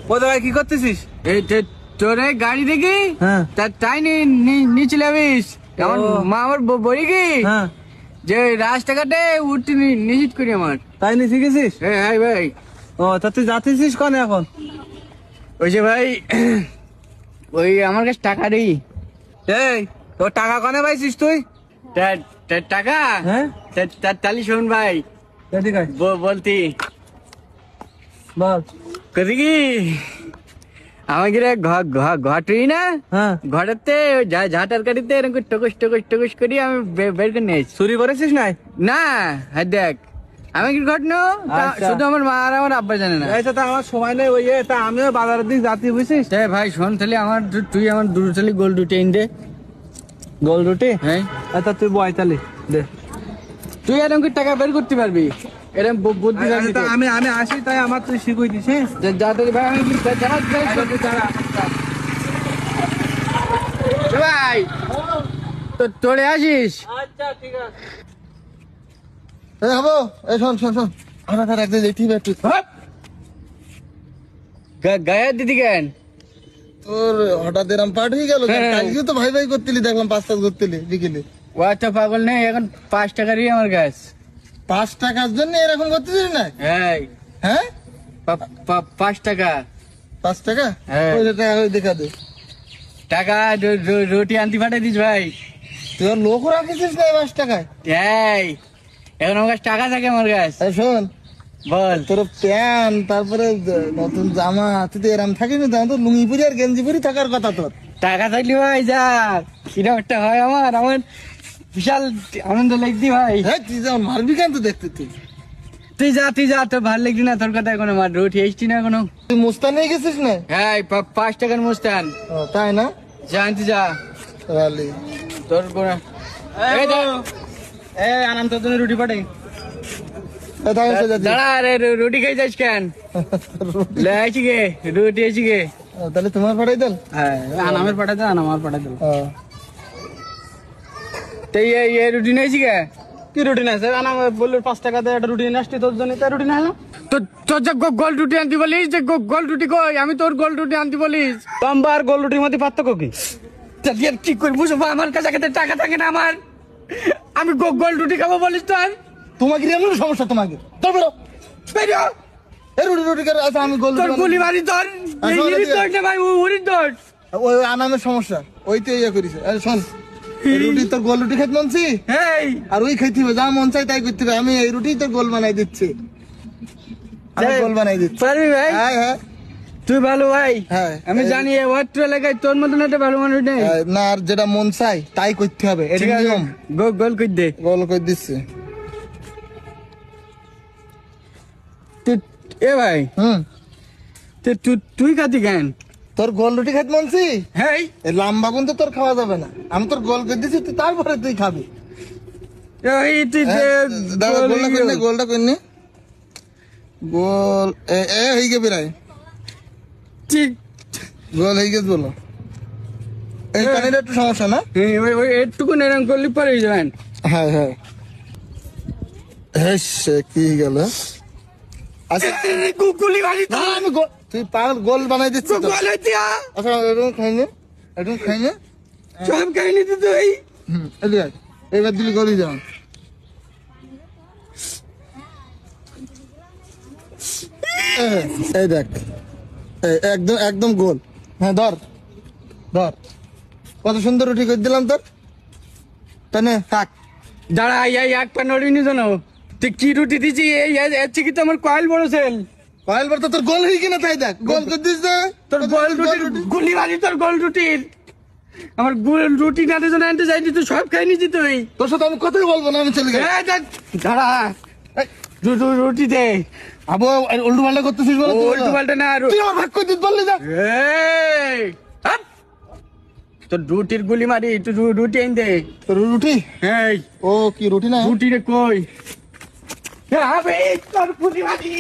কোথায় কি করতেছিস? এই তোর গাড়ি দেখি তাই নিচে যাবিস। আমার মা আমার বলি কি যে রাস্তাঘাটে উঠতে নিষিদ্ধ করি আমার। তাই নিয়ে শিখেছিস? হ্যাঁ ভাই। ও তা তুই যাচ্ছিস কনে এখন? ওই যে ভাই ওই আমার কাছে টাকা নেই। এই তোর টাকা কনে পাইছিস তুই? টাকা? হ্যাঁ তাহলে শোন ভাই বলতি বল কদি কি আমাকে ঘটই না ঘরেতে ঝাঁটার কাটিতে এরকম টকুস টকুস টকুস করি আমি বের করে নিয়েছি। চুরি করেছিস নাই? না হ্যাঁ দেখ আমি কি ঘটনা শুধু আমার মা আর আমার আব্বা জানে না। তা আমার সময় নেই ওই তা আমিও বাজারের দিক যাচ্ছি বুঝছিস। ভাই শোন তাহলে আমার তুই আমার দুটো তাহলে গোল রুটি এনে দে। গোল রুটি? হ্যাঁ আচ্ছা তুই বয় তাহলে দে। তুই এরকম টাকা বের করতে পারবি এরকম বুদ্ধি? আমি আসি তাই আমার তুই শিখুই দিস। ভাই আমি ভাই তোরে আসিস। আচ্ছা ঠিক আছে। হবো এই শোন শোন শোন আমার একদিন দেখি একটু গায়ের দিদি কেন তোর হঠাৎ এরম পাঠ হয়ে গেল? কালকে তো ভাই ভাই করতিলি দেখলাম 5 কাজ করতিলি বিকেলে। ও তো পাগল নেই এখন 5 টাকারই আমার গাছ। 5 টাকার জন্য এরকম করতেছিস না? হ্যাঁ 5 টাকা। 5 টাকা? হ্যাঁ ওই টাকা দেখা দে। টাকা রুটি আনতে পাঠাই দিস ভাই। তোর লোক রাখিস না 5 টাকায়? এই এখন আমার কাছে টাকা থাকে আমার কাছে। শোন বল তোর প্যান্ট তারপরে নতুন জামা তুই তো এরম থাকিস না, তো লুঙ্গি পরি আর গেঞ্জি পরি থাকার কথা তোর। টাকা থাকলে ভাই যা কিরকম একটা হয় আমার বিশাল আনন্দ লাগতি ভাই। হ্যাঁ তুই যেমন মারবি কেন তো দেখতে তুই যা তোর ভালো লাগছি না তোর কথা এখনো মার রুটি এসছি না এখনো। তুই মুস্তান নিয়ে গেছিস না? হ্যাঁ 5 টাকার মুস্তান। তাই না? জানতে যা তোর আনাম তোর জন্য রুটি পাঠাই। দাঁড়া রে রুটি খাই যাস কেন? আছি গে রুটি আছি গে। তাহলে তোমার পাঠাই দেন? হ্যাঁ আনামের পাঠাই দেন আনামার পাঠাই দেন। এই রুটি নিয়েছি গে? কি রুটি নাই স্যার? আনাম বললো 5 টাকা দিয়ে একটা রুটি নিয়ে আসছি তোর জন্য, তাই রুটি না হলো। তোর যে গোল রুটি আনতে বলিস যে গোল রুটি কই? আমি তোর গোল রুটি আনতে বলিস। লম্বা আর গোল রুটির মধ্যে পার্থক্য কি? ঠিক করে বুঝবো আমার কাছে টাকা থাকে না আমার। আমি গোল রুটি খাবো বলিস তোর? তোমাকে এমন সমস্যা তোমাকে তোর বেরো বেরো এই রুটি রুটি করে আচ্ছা আমি গোল তোর গুলি মারি তোর ভাই উড়ির তোর ওই আনামের সমস্যা ওই তো ইয়ে করিস। শোন রুটি তোর গোল রুটি খেতে মনছি আর ওই খাইতে হবে যা মন চাই তাই করতে হবে। আমি এই রুটি তোর গোল বানাই দিচ্ছি, আমি গোল বানাই দিচ্ছি। পারবি ভাই? হ্যাঁ হ্যাঁ তুই ভালো ভাই। হ্যাঁ আমি জানি ওয়াট এলাকায় তোর মতন একটা ভালো মানুষ নেই। না আর যেটা মন চাই তাই করতে হবে, এটা নিয়ম। গোল কই দে। গোল করে দিচ্ছি। এ ভাই তুই খাতি কেন? তোর গোল রুটি খেতে মনছি? হ্যাঁ লম্বা গুন তো তোর খাওয়া যাবে না, আমি তোর গোল করে দিচ্ছি তুই তারপরে তুই খাবি। গোলটা করিনি গোল হয়ে গে বেড়ায় ঠিক গোল হয়ে গেছে বলো। এই পানিটা একটু সমস্যা না? একটুকু এরকম করলে পরে যাবেন। হ্যাঁ হ্যাঁ কি গেল? তুই পাগল গোল বানাই দিচ্ছিস। আচ্ছা এরকম খাইনি একদম খাইনি সব খাইনি তো তুই। এবার দিলি গলি যাও। এই দেখ একদম একদম গোল। হ্যাঁ ধর ধর কত সুন্দর রুটি করে দিলাম তোর। তাই না থাক দাঁড়া এক পা নড়িনি জানো তুই কি রুটি দিছি? এই কি তোমার কয়েল বড় সেল কয়েল বড় তোর গোল হয়ে কিনা তাই দেখ গোল করে দিস না তোর গোল রুটির গুলি মারি তোর গোল রুটির। আমার গোল রুটি না দিয়ে আনতে যাইনি তুই সব খাই নিছি তুই। তোর সাথে আমি কথাই বলবো না, আমি চলে গেলাম। দাঁড়া রুটি দে। আবু উল্টো পাল্টা করতেছিস বলে? উল্টো পাল্টা না তুই আমার ভাগ করে দিতে বললি না? তোর রুটির গুলি মারি তুই রুটি আইন দে। তোর রুটি? হ্যাঁ ও কি রুটি না? রুটি রে কই? তোর গুলি মারি।